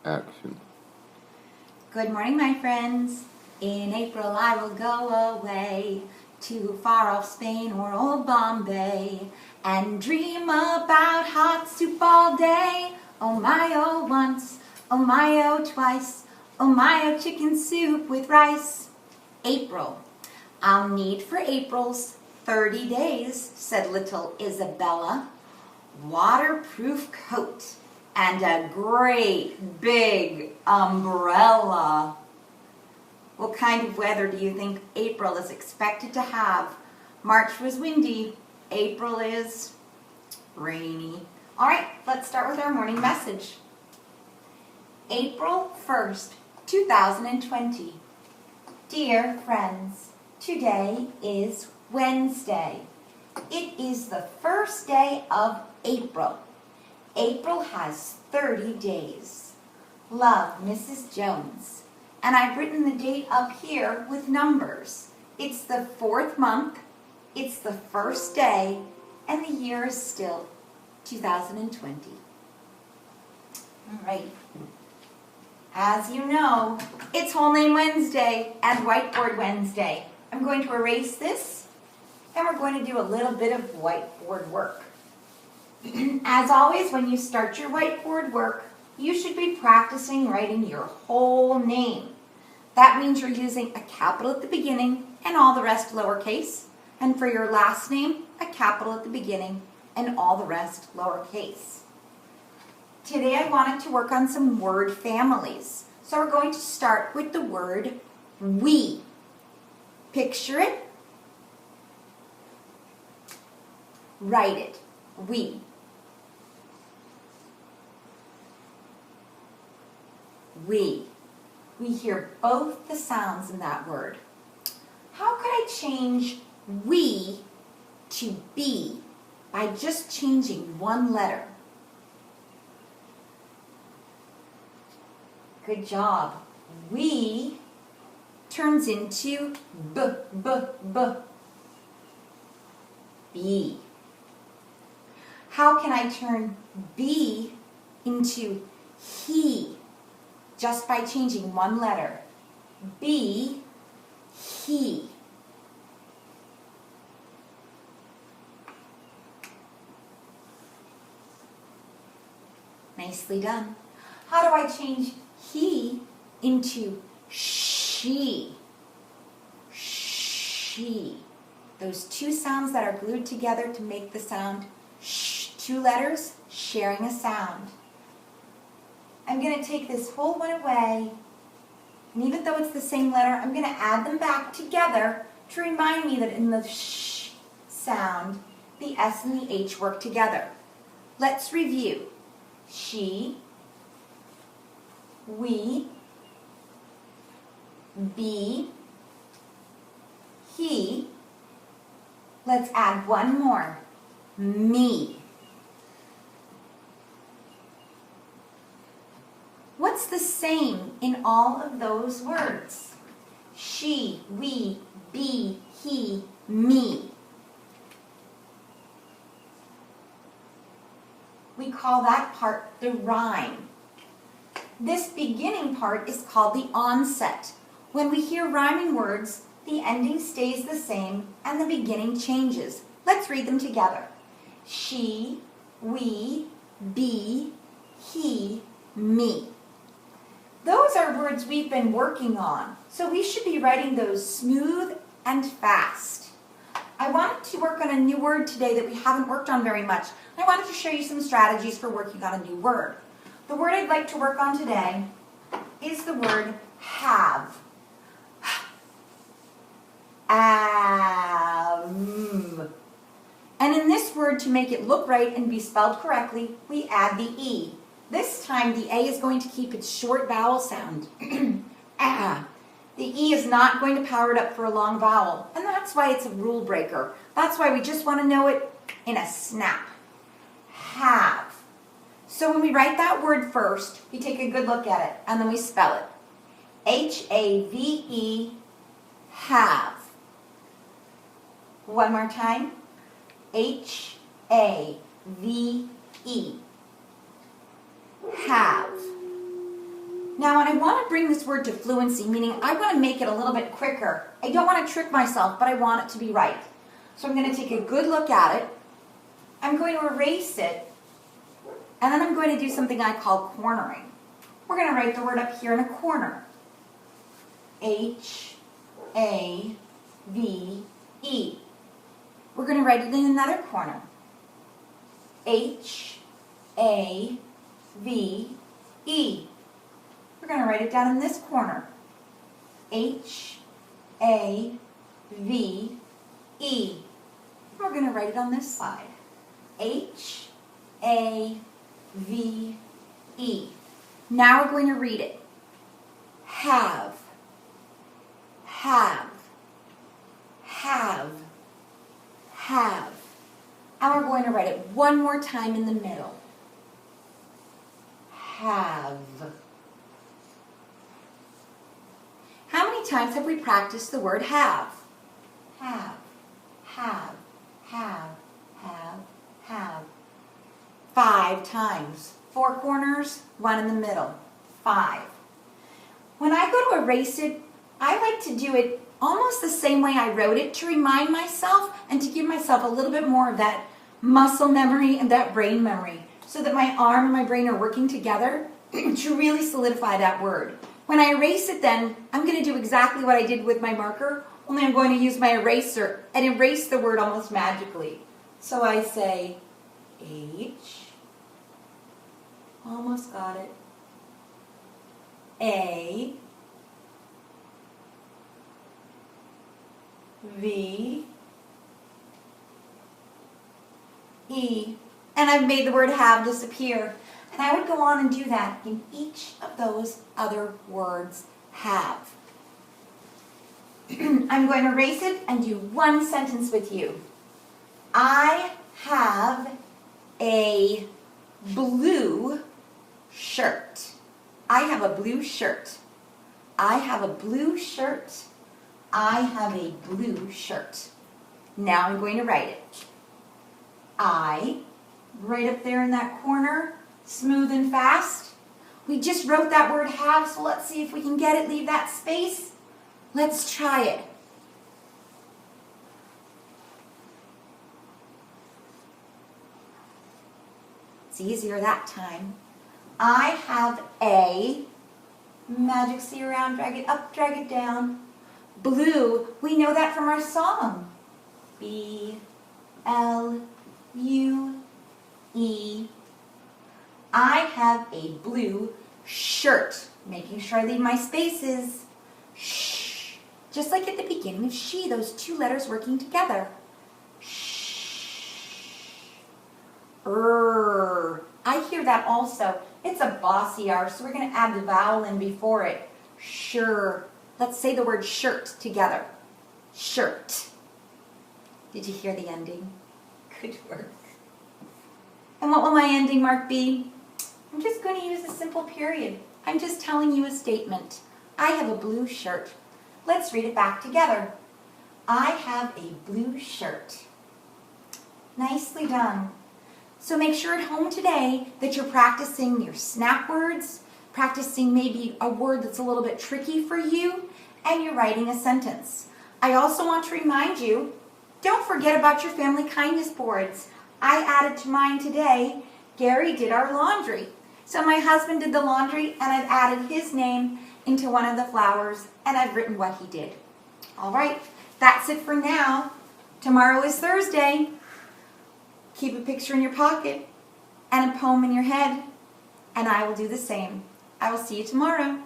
Action. Good morning, my friends. In April I will go away to far off Spain or old Bombay and dream about hot soup all day. Oh my oh once, oh my oh twice, oh my oh chicken soup with rice. April. I'll need for April's 30 days, said little Isabella. Waterproof coat and a great big umbrella. What kind of weather do you think April is expected to have? March was windy. April is rainy. All right, let's start with our morning message. April 1st, 2020. Dear friends, today is Wednesday. It is the first day of April. April has 30 days. Love, Mrs. Jones. And I've written the date up here with numbers. It's the 4th month, it's the first day, and the year is still 2020. All right. As you know, it's Whole Name Wednesday and Whiteboard Wednesday. I'm going to erase this, and we're going to do a little bit of whiteboard work. As always, when you start your whiteboard work, you should be practicing writing your whole name. That means you're using a capital at the beginning and all the rest lowercase. And for your last name, a capital at the beginning and all the rest lowercase. Today I wanted to work on some word families. So we're going to start with the word we. Picture it. Write it. We. We. We hear both the sounds in that word. How could I change we to be by just changing one letter? Good job. We turns into b, b, b. Be. How can I turn be into he? Just by changing one letter. Be, he. Nicely done. How do I change he into she? She. Those two sounds that are glued together to make the sound sh. Two letters sharing a sound. I'm going to take this whole one away, and even though it's the same letter, I'm going to add them back together to remind me that in the sh sound, the S and the H work together. Let's review. She, we, be, he. Let's add one more. Me. What's the same in all of those words? She, we, be, he, me. We call that part the rhyme. This beginning part is called the onset. When we hear rhyming words, the ending stays the same and the beginning changes. Let's read them together. She, we, be, he, me. Those are words we've been working on, so we should be writing those smooth and fast. I wanted to work on a new word today that we haven't worked on very much. I wanted to show you some strategies for working on a new word. The word I'd like to work on today is the word have. Have. And in this word, to make it look right and be spelled correctly, we add the E. This time, the A is going to keep its short vowel sound. Ah. The E is not going to power it up for a long vowel, and that's why it's a rule breaker. That's why we just want to know it in a snap. Have. So when we write that word first, we take a good look at it, and then we spell it. H-A-V-E, have. One more time. H-A-V-E. Have. Now, I want to bring this word to fluency, meaning I want to make it a little bit quicker. I don't want to trick myself, but I want it to be right. So I'm going to take a good look at it. I'm going to erase it, and then I'm going to do something I call cornering. We're going to write the word up here in a corner. H-A-V-E. We're going to write it in another corner. H-A-V-E. We're going to write it down in this corner. H-A-V-E. We're going to write it on this side. H-A-V-E. Now we're going to read it. Have. Have. Have. Have. And we're going to write it one more time in the middle. Have. How many times have we practiced the word have? Have. Have. Have. Have. 5 times. 4 corners, 1 in the middle. 5. When I go to erase it, I like to do it almost the same way I wrote it to remind myself and to give myself a little bit more of that muscle memory and that brain memory so that my arm and my brain are working together to really solidify that word. When I erase it then, I'm going to do exactly what I did with my marker, only I'm going to use my eraser and erase the word almost magically. So I say H, almost got it, A, V, E, and I've made the word have disappear. And I would go on and do that in each of those other words, have. I'm going to erase it and do one sentence with you. I have a blue shirt. I have a blue shirt. I have a blue shirt. I have a blue shirt. Now I'm going to write it. I, right up there in that corner, smooth and fast. We just wrote that word have, so let's see if we can get it, leave that space. Let's try it. It's easier that time. I have a, magic C around, drag it up, drag it down. Blue, we know that from our song. B-L-U-E. I have a blue shirt. Making sure I leave my spaces. Shh. Just like at the beginning of she, those 2 letters working together. Shh. I hear that also. It's a bossy R, so we're going to add the vowel in before it. Sure. Let's say the word shirt together. Shirt. Did you hear the ending? Good work. And what will my ending mark be? I'm just going to use a simple period. I'm just telling you a statement. I have a blue shirt. Let's read it back together. I have a blue shirt. Nicely done. So make sure at home today that you're practicing your snap words, practicing maybe a word that's a little bit tricky for you, and you're writing a sentence. I also want to remind you, don't forget about your family kindness boards. I added to mine today. Gary did our laundry. So my husband did the laundry, and I've added his name into one of the flowers, and I've written what he did. All right, that's it for now. Tomorrow is Thursday. Keep a picture in your pocket and a poem in your head, and I will do the same. I will see you tomorrow.